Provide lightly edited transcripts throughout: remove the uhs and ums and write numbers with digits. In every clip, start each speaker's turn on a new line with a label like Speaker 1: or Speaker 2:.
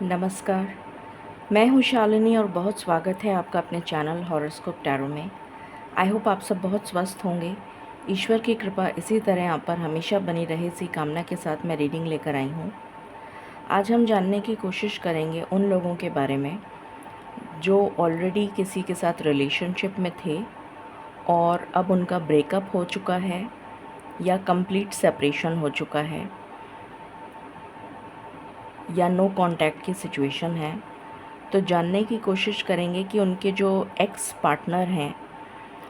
Speaker 1: नमस्कार, मैं हूँ शालिनी और बहुत स्वागत है आपका अपने चैनल हॉरोस्कोप टैरो में। आई होप आप सब बहुत स्वस्थ होंगे। ईश्वर की कृपा इसी तरह आप पर हमेशा बनी रहे, इसी कामना के साथ मैं रीडिंग लेकर आई हूँ। आज हम जानने की कोशिश करेंगे उन लोगों के बारे में जो ऑलरेडी किसी के साथ रिलेशनशिप में थे और अब उनका ब्रेकअप हो चुका है या कंप्लीट सेपरेशन हो चुका है या नो कांटेक्ट की सिचुएशन है। तो जानने की कोशिश करेंगे कि उनके जो एक्स पार्टनर हैं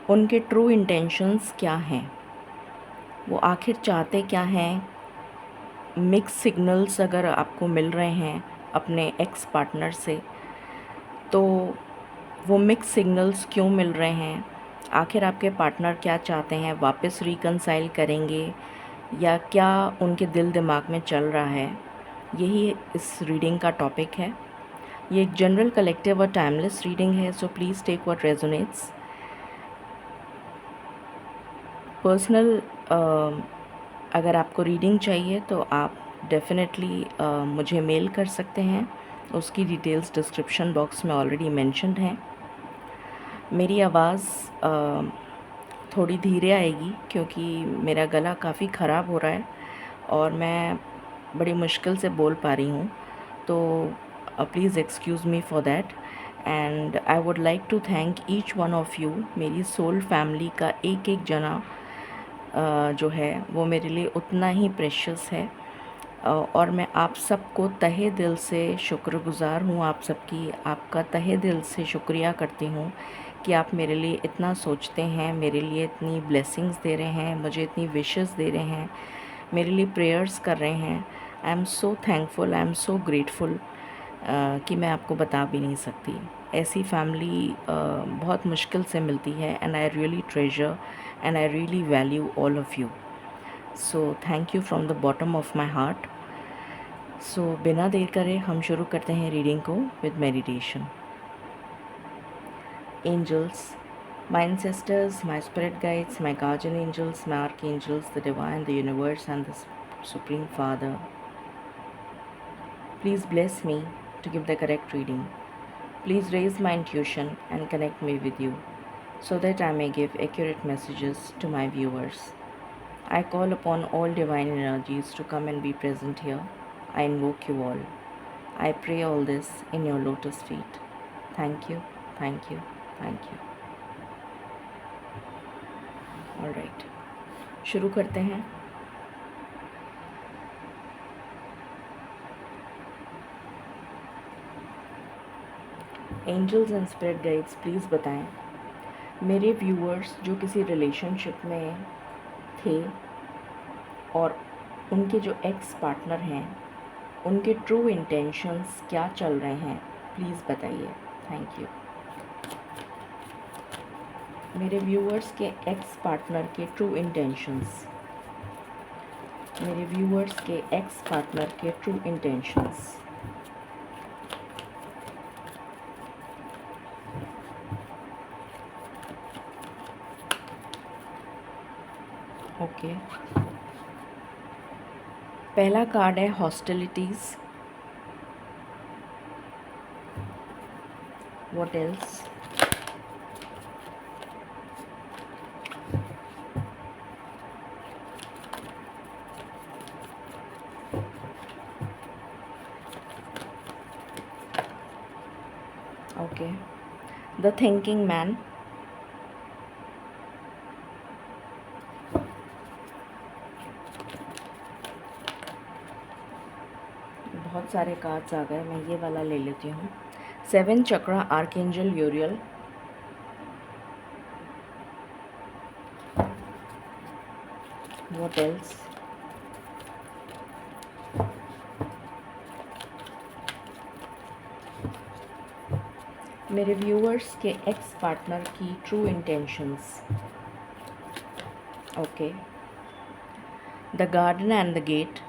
Speaker 1: उनके ट्रू इंटेंशंस क्या हैं, वो आखिर चाहते क्या हैं। मिक्स सिग्नल्स अगर आपको मिल रहे हैं अपने एक्स पार्टनर से, तो वो मिक्स सिग्नल्स क्यों मिल रहे हैं, आखिर आपके पार्टनर क्या चाहते हैं, वापस रिकंसाइल करेंगे या क्या उनके दिल दिमाग में चल रहा है, यही इस रीडिंग का टॉपिक है। ये एक जनरल, कलेक्टिव और टाइमलेस रीडिंग है, so please take what resonates. Personal अगर आपको रीडिंग चाहिए तो आप डेफिनेटली मुझे मेल कर सकते हैं, उसकी डिटेल्स डिस्क्रिप्शन बॉक्स में ऑलरेडी मेंशन्ड हैं। मेरी आवाज़ थोड़ी धीरे आएगी क्योंकि मेरा गला काफ़ी ख़राब हो रहा है और मैं बड़ी मुश्किल से बोल पा रही हूँ, तो please excuse me for that. And I would like to thank each one of you. मेरी सोल फैमिली का एक एक जना जो है वो मेरे लिए उतना ही प्रेशियस है और मैं आप सबको तहे दिल से शुक्रगुज़ार हूँ। आप सबकी, आपका तहे दिल से शुक्रिया करती हूँ कि आप मेरे लिए इतना सोचते हैं, मेरे लिए इतनी ब्लेसिंग्स दे रहे हैं, मुझे इतनी विशेस दे रहे हैं, मेरे लिए प्रेयर्स कर रहे हैं। I am so thankful, I am so grateful कि मैं आपको बता भी नहीं सकती। ऐसी फैमिली बहुत मुश्किल से मिलती है and I really treasure and I really value all of you. So thank you from the bottom of my heart. So बिना देर करे हम शुरू करते हैं रीडिंग को with meditation. Angels, my ancestors, my spirit guides, my guardian angels, my archangels, the divine, the universe and the Supreme Father, please bless me to give the correct reading. Please raise my intuition and connect me with you so that I may give accurate messages to my viewers. I call upon all divine energies to come and be present here. I invoke you all. I pray all this in your lotus feet. Thank you, thank you, thank you. All right, शुरू करते हैं। Angels and spirit guides, please बताएं मेरे viewers जो किसी relationship में थे और उनके जो एक्स पार्टनर हैं उनके ट्रू इंटेंशंस क्या चल रहे हैं, प्लीज़ बताइए। Thank you. मेरे व्यूअर्स के एक्स पार्टनर के ट्रू इंटेंशंस, मेरे व्यूअर्स के एक्स पार्टनर के ट्रू इंटेंशंस। ओके, पहला कार्ड है hostilities. What else? Okay, the thinking man. बहुत सारे कार्ड्स आ गए, मैं ये वाला ले लेती हूँ। 7 chakra archangel Uriel. What else? मेरे व्यूअर्स के एक्स पार्टनर की true intentions. Okay, the garden and the gate.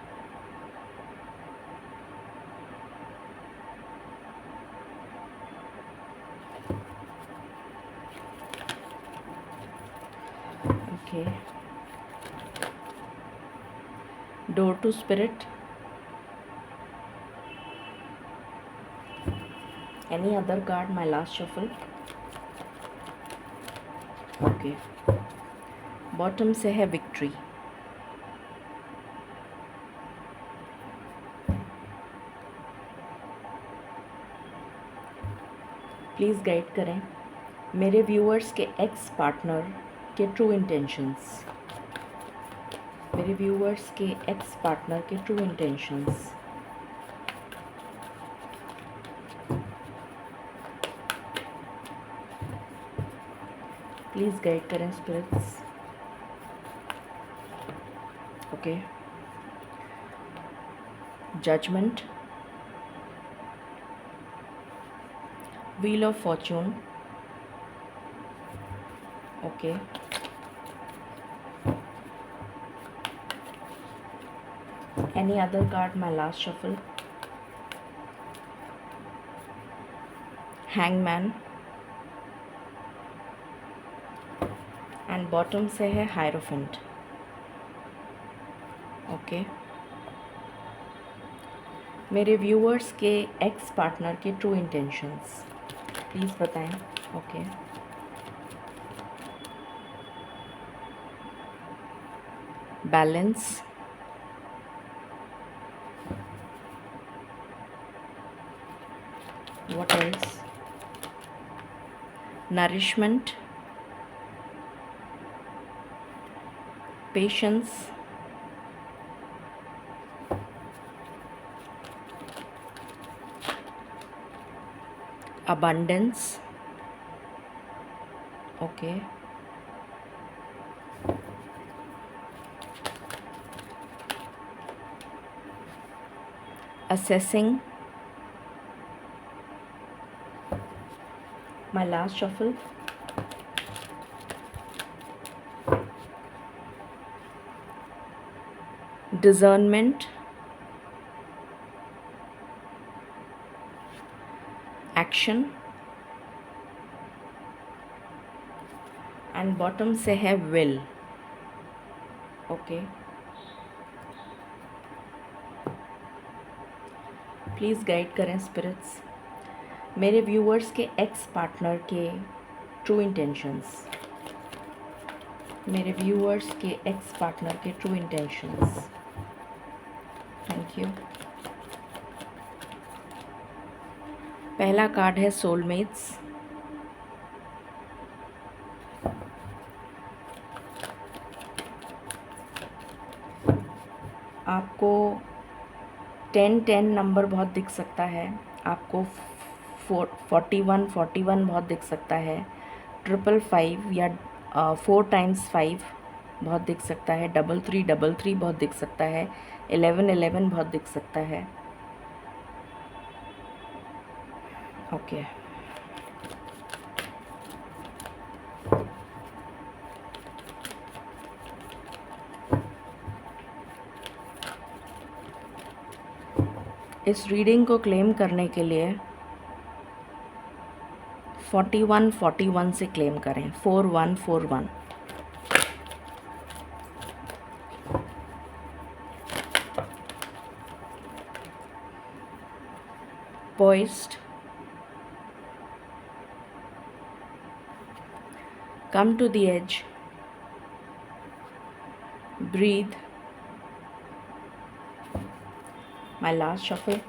Speaker 1: Okay, door to spirit. Any other card? My last shuffle. Okay. Bottom से है विक्ट्री. प्लीज़ गाइड करें मेरे व्यूअर्स के ex partner के true intentions. मेरे viewers के ex partner के true intentions. Please guide करें spirits. Okay. Judgement. Wheel of fortune. Okay. Any other card? My last shuffle. Hangman. And bottom से है Hierophant. ओके. मेरे व्यूअर्स के एक्स पार्टनर के ट्रू इंटेंशंस प्लीज़ बताएं. Okay. Balance. What else? Nourishment. Patience. Abundance. Okay. Assessing. My last shuffle. Discernment. Action. And bottom से है will. Okay. Please guide करें spirits मेरे व्यूअर्स के एक्स पार्टनर के ट्रू इंटेंशंस. मेरे viewers के एक्स पार्टनर के ट्रू इंटेंशंस. Thank you. पहला कार्ड है सोलमेट्स. आपको 10-10 नंबर बहुत दिख सकता है. आपको 41 बहुत दिख सकता है. 555 या 4 times 5 बहुत दिख सकता है. 33 बहुत दिख सकता है. 11 बहुत दिख सकता है. ओके. इस रीडिंग को क्लेम करने के लिए 41 से क्लेम करें. 4141. Poised. Come to the edge. Breathe. My last shuffle.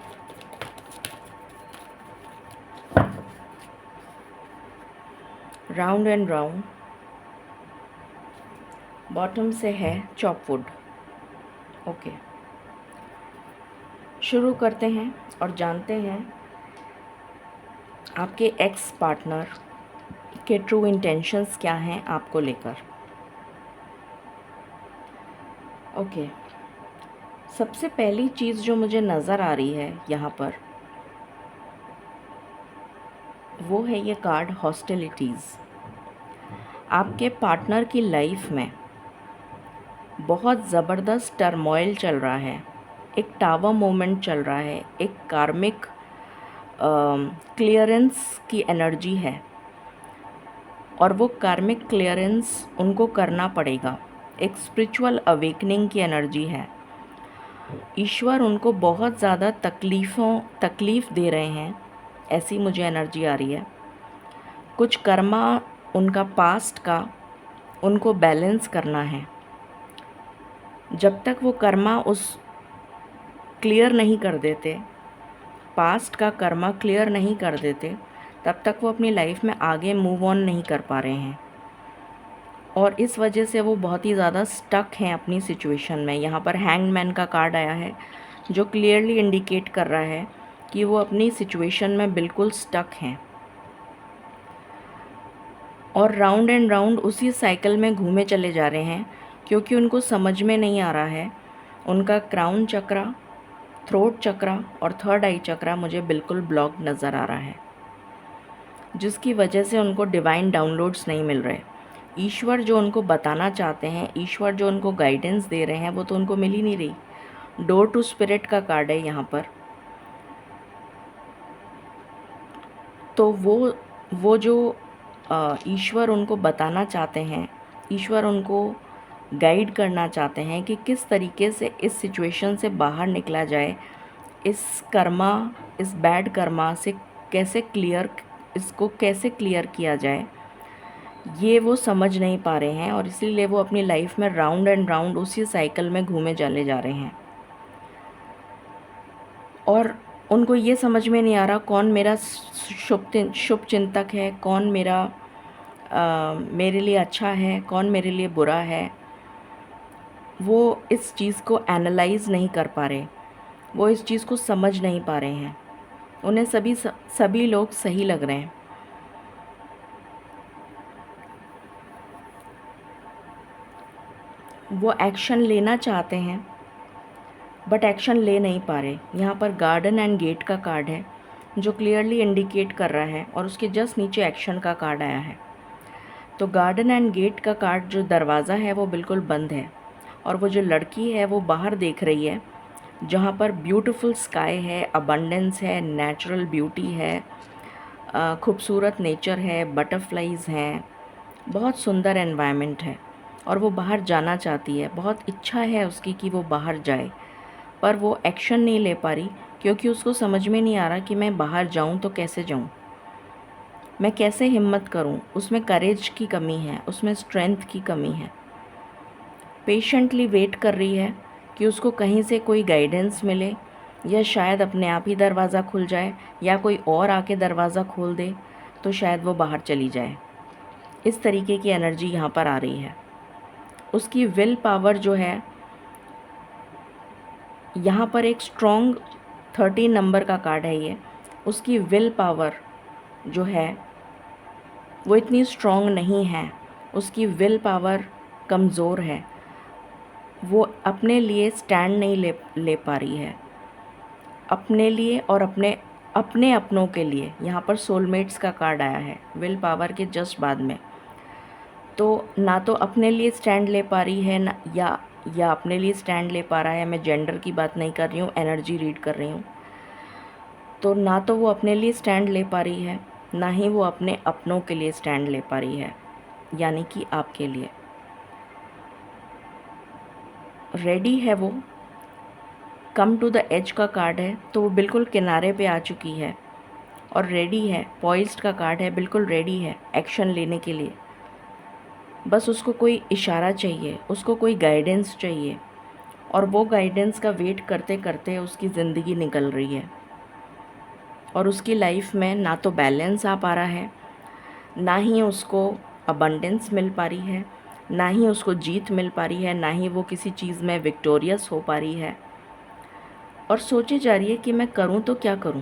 Speaker 1: Round and round. Bottom से है चॉपवुड. ओके. शुरू करते हैं और जानते हैं आपके एक्स पार्टनर के ट्रू इंटेंशंस क्या हैं आपको लेकर. ओके. सबसे पहली चीज़ जो मुझे नज़र आ रही है यहाँ पर वो है ये कार्ड हॉस्टिलिटीज़. आपके पार्टनर की लाइफ में बहुत ज़बरदस्त टर्मोइल चल रहा है. एक टावर मोमेंट चल रहा है. एक कार्मिक क्लियरेंस की एनर्जी है और वो कार्मिक क्लियरेंस उनको करना पड़ेगा. एक स्पिरिचुअल अवेकनिंग की एनर्जी है. ईश्वर उनको बहुत ज़्यादा तकलीफ़ दे रहे हैं ऐसी मुझे एनर्जी आ रही है। कुछ कर्मा उनका पास्ट का उनको बैलेंस करना है। जब तक वो कर्मा उस क्लियर नहीं कर देते, पास्ट का कर्मा क्लियर नहीं कर देते, तब तक वो अपनी लाइफ में आगे मूव ऑन नहीं कर पा रहे हैं और इस वजह से वो बहुत ही ज़्यादा स्टक हैं अपनी सिचुएशन में। यहाँ पर हैंगमैन का कार्ड आया है जो क्लियरली इंडिकेट कर रहा है कि वो अपनी सिचुएशन में बिल्कुल स्टक हैं और राउंड एंड राउंड उसी साइकिल में घूमे चले जा रहे हैं क्योंकि उनको समझ में नहीं आ रहा है। उनका क्राउन चक्रा, थ्रोट चक्रा और थर्ड आई चक्रा मुझे बिल्कुल ब्लॉक नज़र आ रहा है, जिसकी वजह से उनको डिवाइन डाउनलोड्स नहीं मिल रहे। ईश्वर जो उनको बताना चाहते हैं, ईश्वर जो उनको गाइडेंस दे रहे हैं, वो तो उनको मिल ही नहीं रही। डोर टू स्पिरिट का कार्ड है यहाँ पर। तो वो जो ईश्वर उनको बताना चाहते हैं, ईश्वर उनको गाइड करना चाहते हैं कि किस तरीके से इस सिचुएशन से बाहर निकला जाए, इस कर्मा, इस बैड कर्मा से इसको कैसे क्लियर किया जाए, ये वो समझ नहीं पा रहे हैं और इसीलिए वो अपनी लाइफ में राउंड एंड राउंड उसी साइकिल में घूमे चले जा रहे हैं और उनको ये समझ में नहीं आ रहा कौन मेरा शुभ चिंतक है, कौन मेरे लिए अच्छा है, कौन मेरे लिए बुरा है। वो इस चीज़ को एनालाइज़ नहीं कर पा रहे, वो इस चीज़ को समझ नहीं पा रहे हैं। उन्हें सभी लोग सही लग रहे हैं। वो एक्शन लेना चाहते हैं बट एक्शन ले नहीं पा रहे। यहाँ पर गार्डन एंड गेट का कार्ड है जो क्लियरली इंडिकेट कर रहा है और उसके जस्ट नीचे एक्शन का कार्ड आया है। तो गार्डन एंड गेट का कार्ड, जो दरवाज़ा है वो बिल्कुल बंद है और वो जो लड़की है वो बाहर देख रही है जहाँ पर ब्यूटीफुल स्काई है, अबंडेंस है, नेचुरल ब्यूटी है, खूबसूरत नेचर है, बटरफ्लाइज हैं, बहुत सुंदर एनवायरनमेंट है और वो बाहर जाना चाहती है। बहुत इच्छा है उसकी कि वो बाहर जाए, पर वो एक्शन नहीं ले पा रही क्योंकि उसको समझ में नहीं आ रहा कि मैं बाहर जाऊं तो कैसे जाऊं, मैं कैसे हिम्मत करूं। उसमें करेज की कमी है, उसमें स्ट्रेंथ की कमी है। पेशेंटली वेट कर रही है कि उसको कहीं से कोई गाइडेंस मिले या शायद अपने आप ही दरवाज़ा खुल जाए या कोई और आके दरवाज़ा खोल दे तो शायद वो बाहर चली जाए। इस तरीके की एनर्जी यहाँ पर आ रही है। उसकी विल पावर जो है, यहाँ पर एक स्ट्रॉन्ग 13 नंबर का कार्ड है ये। उसकी विल पावर जो है वो इतनी स्ट्रॉन्ग नहीं है, उसकी विल पावर कमज़ोर है। वो अपने लिए स्टैंड नहीं ले पा रही है, अपने लिए और अपने अपनों के लिए। यहाँ पर सोलमेट्स का कार्ड आया है विल पावर के जस्ट बाद में। तो ना तो अपने लिए स्टैंड ले पा रही है ना या अपने लिए स्टैंड ले पा रहा है। मैं जेंडर की बात नहीं कर रही हूँ, एनर्जी रीड कर रही हूँ। तो ना तो वो अपने लिए स्टैंड ले पा रही है, ना ही वो अपने अपनों के लिए स्टैंड ले पा रही है, यानी कि आपके लिए। रेडी है वो, कम टू द एज का कार्ड है, तो वो बिल्कुल किनारे पे आ चुकी है और रेडी है। पॉइज्ड का कार्ड है, बिल्कुल रेडी है एक्शन लेने के लिए। बस उसको कोई इशारा चाहिए, उसको कोई गाइडेंस चाहिए और वो गाइडेंस का वेट करते करते उसकी ज़िंदगी निकल रही है और उसकी लाइफ में ना तो बैलेंस आ पा रहा है, ना ही उसको अबंडेंस मिल पा रही है, ना ही उसको जीत मिल पा रही है, ना ही वो किसी चीज़ में विक्टोरियस हो पा रही है और सोचे जा रही है कि मैं करूं तो क्या करूं।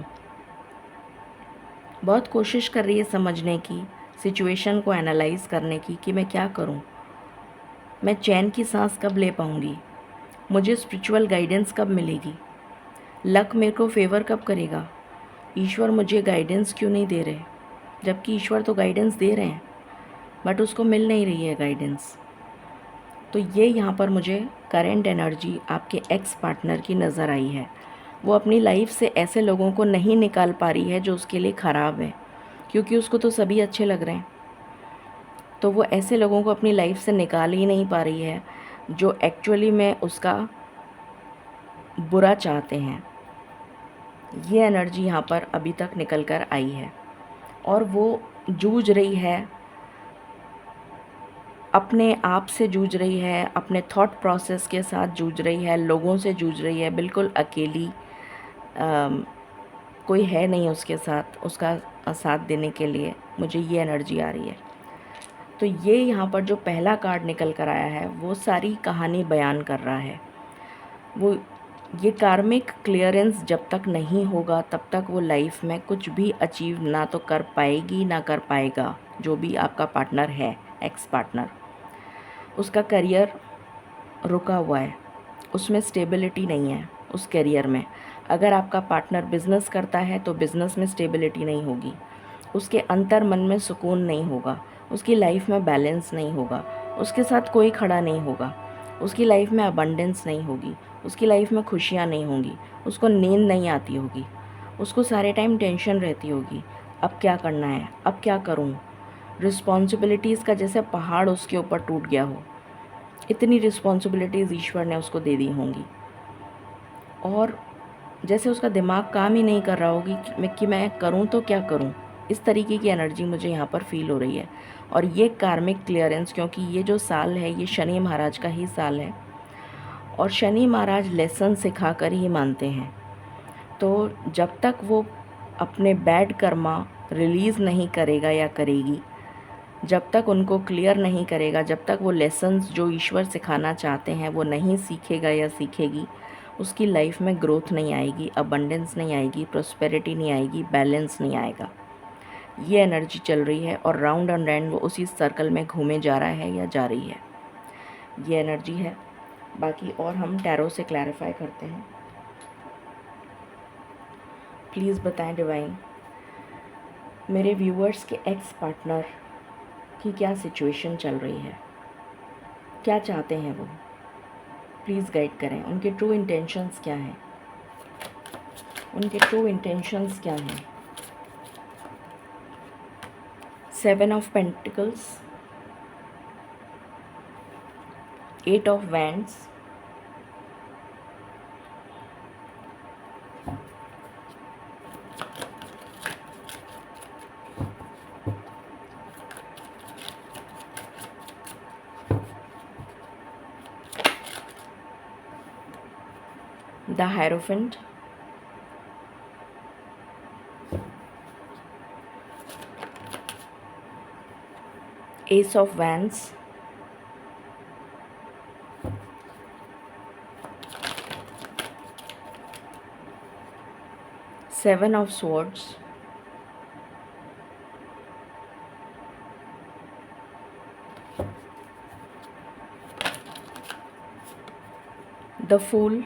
Speaker 1: बहुत कोशिश कर रही है समझने की, सिचुएशन को एनालाइज़ करने की कि मैं क्या करूं, मैं चैन की सांस कब ले पाऊंगी, मुझे स्पिरिचुअल गाइडेंस कब मिलेगी, लक मेरे को फेवर कब करेगा, ईश्वर मुझे गाइडेंस क्यों नहीं दे रहे, जबकि ईश्वर तो गाइडेंस दे रहे हैं बट उसको मिल नहीं रही है गाइडेंस। तो ये यहाँ पर मुझे करेंट एनर्जी आपके एक्स पार्टनर की नज़र आई है। वो अपनी लाइफ से ऐसे लोगों को नहीं निकाल पा रही है जो उसके लिए ख़राब है, क्योंकि उसको तो सभी अच्छे लग रहे हैं। तो वो ऐसे लोगों को अपनी लाइफ से निकाल ही नहीं पा रही है जो एक्चुअली में उसका बुरा चाहते हैं। ये एनर्जी यहाँ पर अभी तक निकल कर आई है और वो जूझ रही है, अपने आप से जूझ रही है, अपने थॉट प्रोसेस के साथ जूझ रही है, लोगों से जूझ रही है, बिल्कुल अकेली। कोई है नहीं उसके साथ, उसका साथ देने के लिए। मुझे ये एनर्जी आ रही है। तो ये यहाँ पर जो पहला कार्ड निकल कर आया है वो सारी कहानी बयान कर रहा है। वो ये कार्मिक क्लियरेंस जब तक नहीं होगा तब तक वो लाइफ में कुछ भी अचीव ना तो कर पाएगी ना कर पाएगा। जो भी आपका पार्टनर है, एक्स पार्टनर, उसका करियर रुका हुआ है, उसमें स्टेबिलिटी नहीं है उस करियर में। अगर आपका पार्टनर बिज़नेस करता है तो बिज़नेस में स्टेबिलिटी नहीं होगी, उसके अंतर मन में सुकून नहीं होगा, उसकी लाइफ में बैलेंस नहीं होगा, उसके साथ कोई खड़ा नहीं होगा, उसकी लाइफ में अबंडेंस नहीं होगी, उसकी लाइफ में खुशियाँ नहीं होंगी, उसको नींद नहीं आती होगी, उसको सारे टाइम टेंशन रहती होगी। अब क्या करना है, अब क्या करूँ, रिस्पॉन्सिबिलिटीज़ का जैसे पहाड़ उसके ऊपर टूट गया हो। इतनी रिस्पॉन्सिबिलिटीज़ ईश्वर ने उसको दे दी होंगी और जैसे उसका दिमाग काम ही नहीं कर रहा होगी कि मैं करूं तो क्या करूं। इस तरीके की एनर्जी मुझे यहाँ पर फील हो रही है। और ये कार्मिक क्लियरेंस, क्योंकि ये जो साल है ये शनि महाराज का ही साल है और शनि महाराज लेसन सिखा कर ही मानते हैं। तो जब तक वो अपने बैड कर्मा रिलीज़ नहीं करेगा या करेगी, जब तक उनको क्लियर नहीं करेगा, जब तक वो लेसन्स जो ईश्वर सिखाना चाहते हैं वो नहीं सीखेगा या सीखेगी, उसकी लाइफ में ग्रोथ नहीं आएगी, अबंडेंस नहीं आएगी, प्रोस्पेरिटी नहीं आएगी, बैलेंस नहीं आएगा। ये एनर्जी चल रही है और राउंड एंड राउंड वो उसी सर्कल में घूमे जा रहा है या जा रही है। ये एनर्जी है। बाकी और हम टैरो से क्लैरिफाई करते हैं। प्लीज़ बताएं डिवाइन, मेरे व्यूअर्स के एक्स पार्टनर की क्या सिचुएशन चल रही है, क्या चाहते हैं वो, प्लीज़ गाइड करें। उनके ट्रू इंटेंशंस क्या हैं, उनके ट्रू इंटेंशंस क्या हैं। 7 of pentacles, 8 of wands, the hierophant, ace of wands, seven of swords, the fool,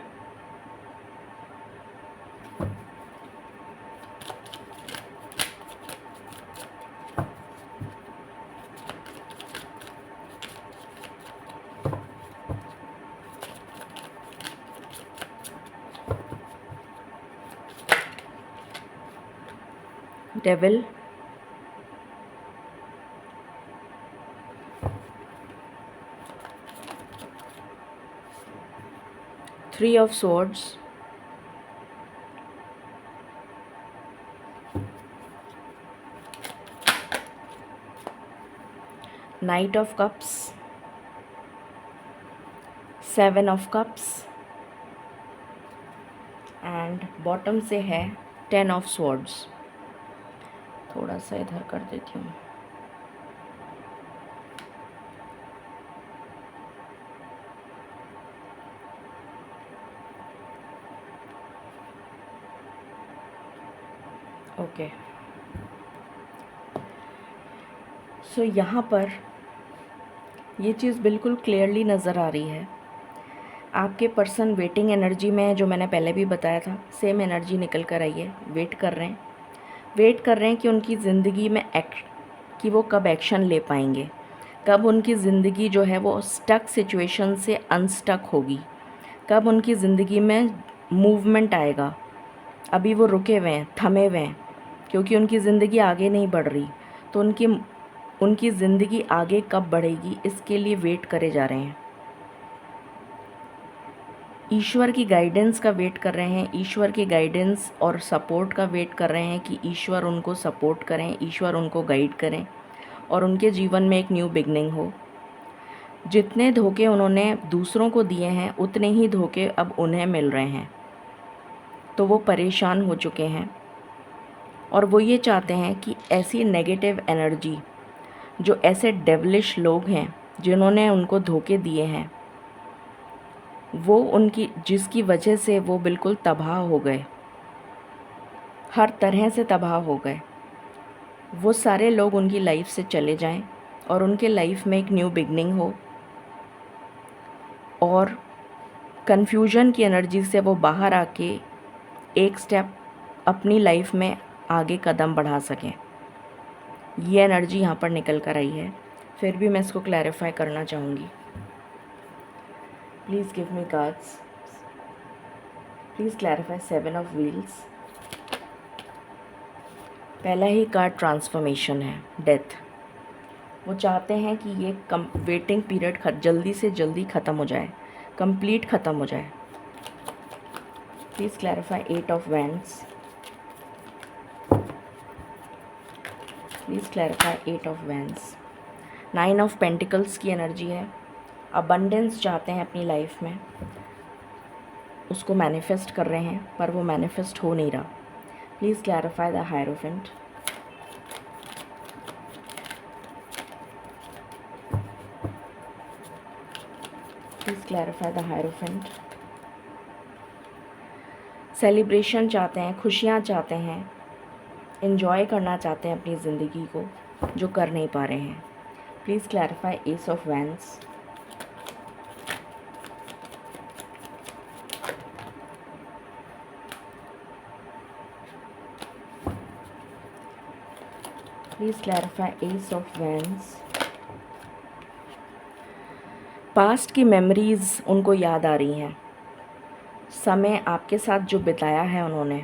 Speaker 1: devil, three of swords, knight of cups, seven of cups and bottom से है 10 of swords. थोड़ा सा इधर कर देती हूँ। ओके, सो यहाँ पर ये चीज़ बिल्कुल क्लियरली नज़र आ रही है। आपके पर्सन वेटिंग एनर्जी में है, जो मैंने पहले भी बताया था, सेम एनर्जी निकल कर आई है। वेट कर रहे हैं, वेट कर रहे हैं कि उनकी ज़िंदगी में कि वो कब एक्शन ले पाएंगे, कब उनकी ज़िंदगी जो है वो स्टक सिचुएशन से अनस्टक होगी, कब उनकी ज़िंदगी में मूवमेंट आएगा। अभी वो रुके हुए हैं, थमे हुए हैं, क्योंकि उनकी ज़िंदगी आगे नहीं बढ़ रही। तो उनकी ज़िंदगी आगे कब बढ़ेगी, इसके लिए वेट करे जा रहे हैं। ईश्वर की गाइडेंस का वेट कर रहे हैं, ईश्वर की गाइडेंस और सपोर्ट का वेट कर रहे हैं कि ईश्वर उनको सपोर्ट करें, ईश्वर उनको गाइड करें और उनके जीवन में एक न्यू बिगनिंग हो। जितने धोखे उन्होंने दूसरों को दिए हैं उतने ही धोखे अब उन्हें मिल रहे हैं, तो वो परेशान हो चुके हैं और वो ये चाहते हैं कि ऐसी नेगेटिव एनर्जी, जो ऐसे डेविलिश लोग हैं जिन्होंने उनको धोखे दिए हैं, वो उनकी जिसकी वजह से वो बिल्कुल तबाह हो गए, हर तरह से तबाह हो गए, वो सारे लोग उनकी लाइफ से चले जाएं और उनके लाइफ में एक न्यू बिगनिंग हो और कन्फ्यूजन की एनर्जी से वो बाहर आके एक स्टेप अपनी लाइफ में आगे कदम बढ़ा सकें। ये एनर्जी यहाँ पर निकल कर आई है। फिर भी मैं इसको क्लैरिफाई करना चाहूँगी। Please give me cards. Please clarify 7 of wheels. पहला ही कार्ड ट्रांसफॉर्मेशन है, डेथ। वो चाहते हैं कि ये वेटिंग पीरियड जल्दी से जल्दी ख़त्म हो जाए, कंप्लीट ख़त्म हो जाए। Please clarify 8 of wands. Please clarify 8 of wands. 9 of pentacles की एनर्जी है। अबंडेंस चाहते हैं अपनी लाइफ में, उसको मैनिफेस्ट कर रहे हैं पर वो मैनिफेस्ट हो नहीं रहा। Please clarify the hierophant. Please clarify the hierophant. Celebration चाहते हैं, खुशियाँ चाहते हैं, एंजॉय करना चाहते हैं अपनी ज़िंदगी को, जो कर नहीं पा रहे हैं। Please clarify S of wands. Please clarify S of wands. Past की मेमोरीज़ उनको याद आ रही हैं, समय आपके साथ जो बिताया है उन्होंने,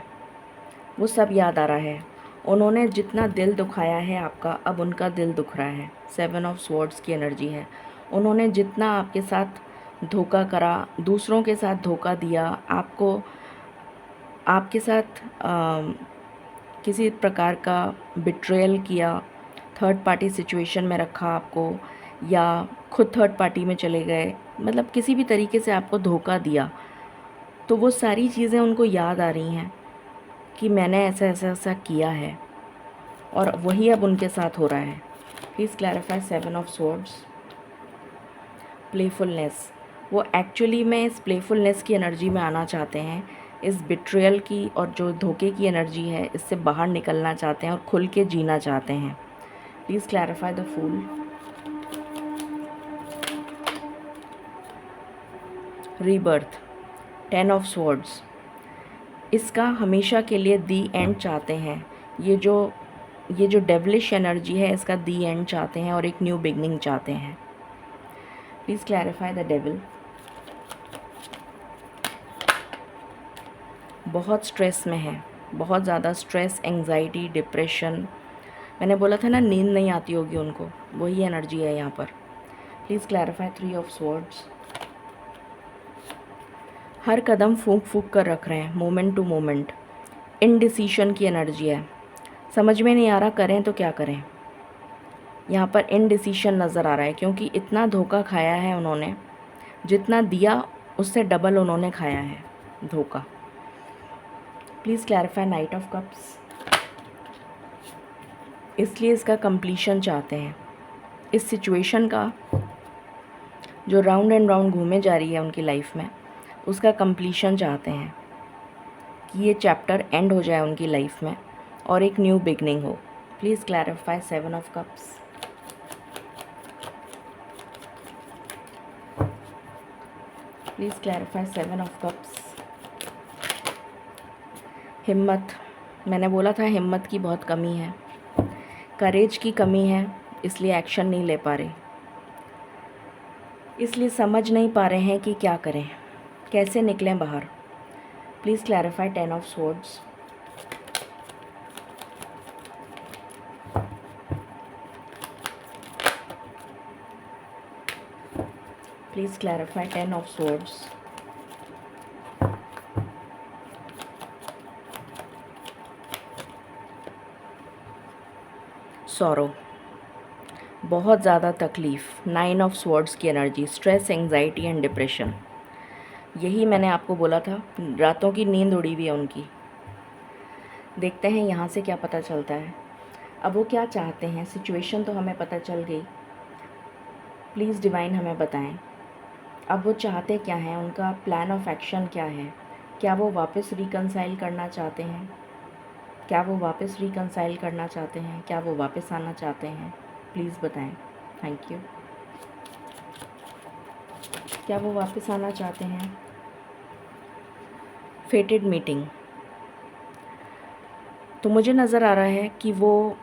Speaker 1: वो सब याद आ रहा है। उन्होंने जितना दिल दुखाया है आपका, अब उनका दिल दुख रहा है। 7 ऑफ स्वॉर्ड्स की एनर्जी है। उन्होंने जितना आपके साथ धोखा करा, दूसरों के साथ धोखा दिया, आपको आपके साथ किसी प्रकार का बिट्रेयल किया, थर्ड पार्टी सिचुएशन में रखा आपको, या खुद थर्ड पार्टी में चले गए, मतलब किसी भी तरीके से आपको धोखा दिया, तो वो सारी चीज़ें उनको याद आ रही हैं कि मैंने ऐसा ऐसा ऐसा किया है और वही अब उनके साथ हो रहा है। Please clarify 7 of swords. Playfulness. वो एक्चुअली में इस प्लेफुलनेस की एनर्जी में आना चाहते हैं, इस बिट्रेयल की और जो धोखे की एनर्जी है इससे बाहर निकलना चाहते हैं और खुल के जीना चाहते हैं। Please clarify the fool. Rebirth. 10 of swords. इसका हमेशा के लिए दी एंड चाहते हैं। ये जो डेविलिश एनर्जी है इसका दी एंड चाहते हैं और एक न्यू बिगनिंग चाहते हैं। Please clarify the devil. बहुत स्ट्रेस में है, बहुत ज़्यादा स्ट्रेस, एंग्जाइटी, डिप्रेशन। मैंने बोला था ना नींद नहीं आती होगी उनको, वही एनर्जी है यहाँ पर। Please clarify 3 of swords. हर कदम फूंक फूंक कर रख रहे हैं, मोमेंट टू मोमेंट। इनडिसीशन की एनर्जी है, समझ में नहीं आ रहा करें तो क्या करें। यहाँ पर इनडिसीशन नज़र आ रहा है क्योंकि इतना धोखा खाया है उन्होंने, जितना दिया उससे डबल उन्होंने खाया है धोखा। Please clarify night of cups. इसलिए इसका कंप्लीशन चाहते हैं, इस सिचुएशन का जो राउंड एंड राउंड घूमे जा रही है उनकी लाइफ में, उसका कंप्लीशन चाहते हैं कि ये चैप्टर एंड हो जाए उनकी लाइफ में और एक न्यू बिगनिंग हो। Please clarify 7 of cups. Please clarify 7 of cups. हिम्मत। मैंने बोला था हिम्मत की बहुत कमी है, करेज की कमी है, इसलिए एक्शन नहीं ले पा रहे, इसलिए समझ नहीं पा रहे हैं कि क्या करें, कैसे निकलें बाहर। Please clarify 10 of swords. Please clarify 10 of swords. Sorrow, बहुत ज़्यादा तकलीफ़, 9 ऑफ स्वॉर्ड्स की energy, stress, anxiety and depression. यही मैंने आपको बोला था, रातों की नींद उड़ी हुई है उनकी। देखते हैं यहाँ से क्या पता चलता है। अब वो क्या चाहते हैं, सिचुएशन तो हमें पता चल गई, प्लीज़ डिवाइन हमें बताएं अब वो चाहते क्या हैं, उनका प्लान ऑफ एक्शन क्या है। क्या वो वापस रिकंसाइल करना चाहते हैं? क्या वो वापस रिकंसाइल करना चाहते हैं? क्या वो वापस आना चाहते हैं? प्लीज़ बताएं। Thank you. क्या वो वापस आना चाहते हैं? फेटेड मीटिंग, तो मुझे नज़र आ रहा है कि वो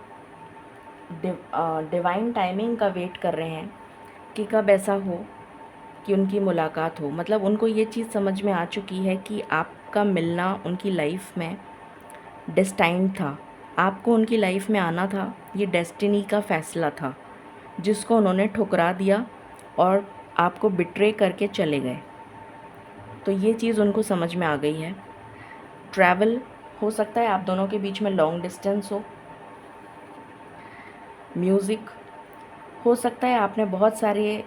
Speaker 1: डिवाइन टाइमिंग का वेट कर रहे हैं कि कब ऐसा हो कि उनकी मुलाकात हो। मतलब उनको ये चीज़ समझ में आ चुकी है कि आपका मिलना उनकी लाइफ में डेस्टाइन्ड था, आपको उनकी लाइफ में आना था, ये डेस्टिनी का फ़ैसला था जिसको उन्होंने ठुकरा दिया और आपको बिट्रे करके चले गए। तो ये चीज़ उनको समझ में आ गई है। ट्रैवल हो सकता है, आप दोनों के बीच में लॉन्ग डिस्टेंस हो। म्यूज़िक हो सकता है, आपने बहुत सारे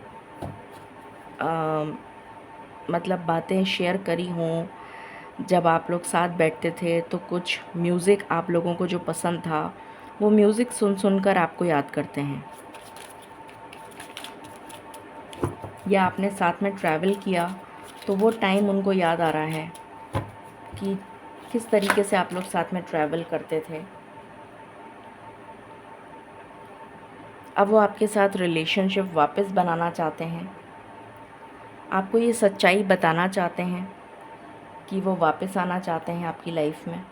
Speaker 1: मतलब बातें शेयर करी हों जब आप लोग साथ बैठते थे, तो कुछ म्यूज़िक आप लोगों को जो पसंद था वो म्यूज़िक सुन सुनकर आपको याद करते हैं। या आपने साथ में ट्रैवल किया तो वो टाइम उनको याद आ रहा है कि किस तरीके से आप लोग साथ में ट्रैवल करते थे। अब वो आपके साथ रिलेशनशिप वापस बनाना चाहते हैं, आपको ये सच्चाई बताना चाहते हैं कि वो वापस आना चाहते हैं आपकी लाइफ में।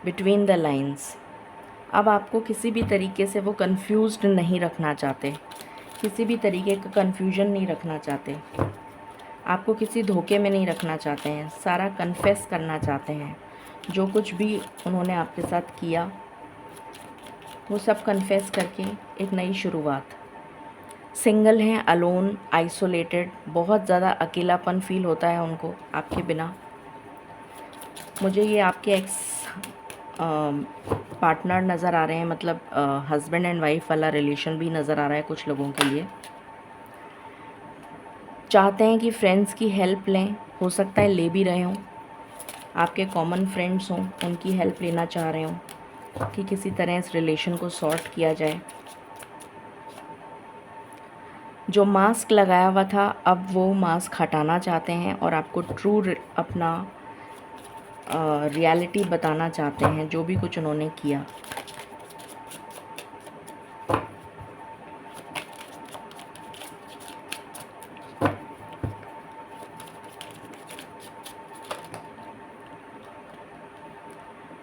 Speaker 1: बिटवीन द लाइंस, अब आपको किसी भी तरीके से वो कंफ्यूज्ड नहीं रखना चाहते, किसी भी तरीके का कंफ्यूजन नहीं रखना चाहते, आपको किसी धोखे में नहीं रखना चाहते हैं, सारा कन्फेस करना चाहते हैं। जो कुछ भी उन्होंने आपके साथ किया वो सब कन्फेस करके एक नई शुरुआत। सिंगल हैं, अलोन, आइसोलेटेड, बहुत ज़्यादा अकेलापन फील होता है उनको आपके बिना। मुझे ये आपके एक्स पार्टनर नज़र आ रहे हैं, मतलब हस्बैंड एंड वाइफ वाला रिलेशन भी नज़र आ रहा है कुछ लोगों के लिए। चाहते हैं कि फ्रेंड्स की हेल्प लें, हो सकता है ले भी रहे हों, आपके कॉमन फ्रेंड्स हों, उनकी हेल्प लेना चाह रहे हों कि किसी तरह इस रिलेशन को सॉर्ट किया जाए। जो मास्क लगाया हुआ था अब वो मास्क हटाना चाहते हैं और आपको ट्रू अपना रियलिटी बताना चाहते हैं, जो भी कुछ उन्होंने किया।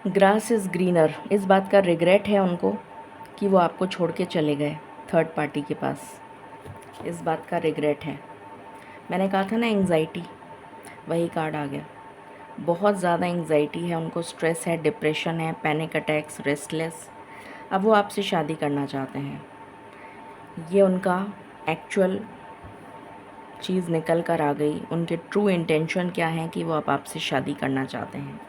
Speaker 1: ग्रास इज़ ग्रीनर, इस बात का रिग्रेट है उनको कि वो आपको छोड़ के चले गए थर्ड पार्टी के पास, इस बात का रिग्रेट है। मैंने कहा था ना एंग्जाइटी, वही कार्ड आ गया। बहुत ज़्यादा एंग्जाइटी है उनको, स्ट्रेस है, डिप्रेशन है, पैनिक अटैक्स, रेस्टलेस। अब वो आपसे शादी करना चाहते हैं, ये उनका एक्चुअल चीज़ निकल कर आ गई। उनके ट्रू इंटेंशन क्या है कि वो अब आपसे शादी करना चाहते हैं।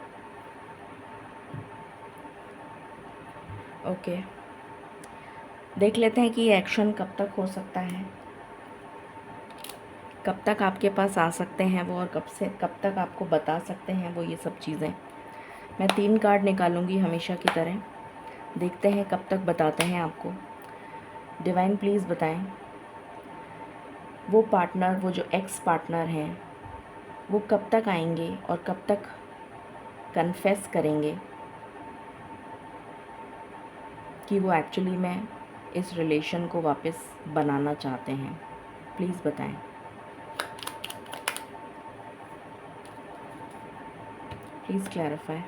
Speaker 1: ओके, देख लेते हैं कि ये एक्शन कब तक हो सकता है, कब तक आपके पास आ सकते हैं वो, और कब तक आपको बता सकते हैं वो ये सब चीज़ें। मैं 3 कार्ड निकालूंगी हमेशा की तरह, देखते हैं कब तक बताते हैं आपको। डिवाइन प्लीज़ बताएं वो पार्टनर, वो जो एक्स पार्टनर हैं, वो कब तक आएंगे और कब तक कन्फेस करेंगे कि वो एक्चुअली में इस रिलेशन को वापस बनाना चाहते हैं। प्लीज़ बताएं। Please clarify.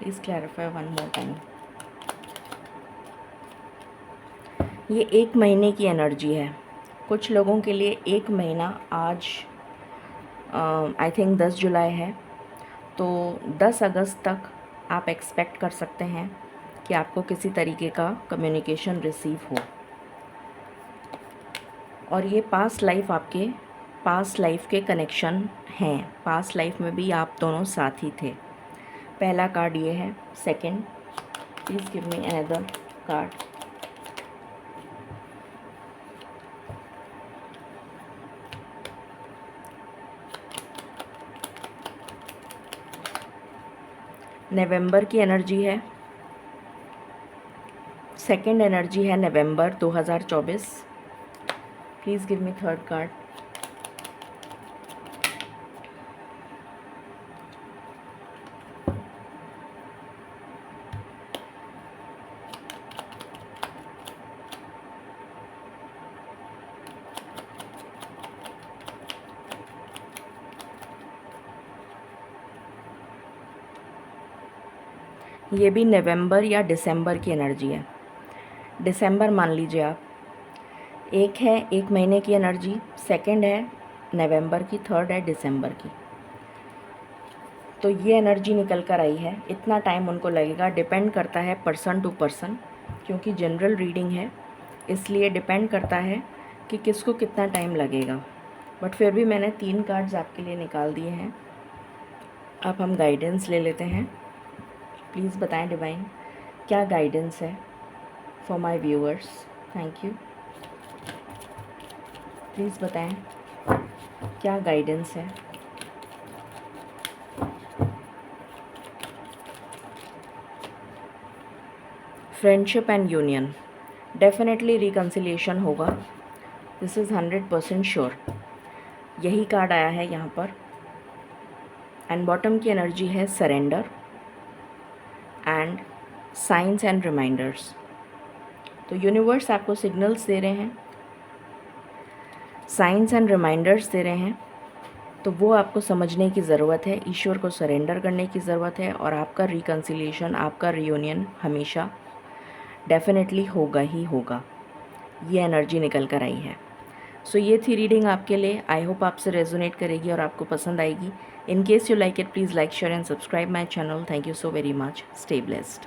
Speaker 1: Please clarify one more time. ये 1 महीने की एनर्जी है। कुछ लोगों के लिए 1 महीना, आज आई थिंक 10 जुलाई है, तो 10 अगस्त तक आप एक्सपेक्ट कर सकते हैं कि आपको किसी तरीके का कम्युनिकेशन रिसीव हो। और ये पास्ट लाइफ के कनेक्शन हैं। पास्ट लाइफ में भी आप दोनों साथ ही थे। पहला कार्ड ये है। Second, please give me another card. नवंबर की एनर्जी है। सेकंड एनर्जी है नवंबर 2024। Please give me third card. ये भी नवंबर या दिसंबर की एनर्जी है। दिसंबर मान लीजिए आप। एक है 1 महीने की एनर्जी, सेकंड है नवंबर की, थर्ड है दिसंबर की। तो ये एनर्जी निकल कर आई है। इतना टाइम उनको लगेगा, डिपेंड करता है पर्सन टू पर्सन, क्योंकि जनरल रीडिंग है इसलिए डिपेंड करता है कि किसको कितना टाइम लगेगा। बट फिर भी मैंने 3 कार्ड्स आपके लिए निकाल दिए हैं। अब हम गाइडेंस ले लेते हैं। प्लीज़ बताएं डिवाइन, क्या गाइडेंस है for my viewers. Thank you. Please बताएं क्या गाइडेंस है। Friendship and union, definitely reconciliation होगा। This is 100% sure. यही कार्ड आया है यहाँ पर। एंड बॉटम की एनर्जी है surrender and science and reminders. तो यूनिवर्स आपको सिग्नल्स दे रहे हैं, साइंस एंड रिमाइंडर्स दे रहे हैं, तो वो आपको समझने की ज़रूरत है, ईश्वर को सरेंडर करने की ज़रूरत है, और आपका रिकन्सिलिएशन, आपका रियूनियन हमेशा डेफिनेटली होगा ही होगा। ये एनर्जी निकल कर आई है। सो ये थी रीडिंग आपके लिए। आई होप आपसे रेजोनेट करेगी और आपको पसंद आएगी। In case you like it, please like, share and subscribe my channel. Thank you so very much. Stay blessed.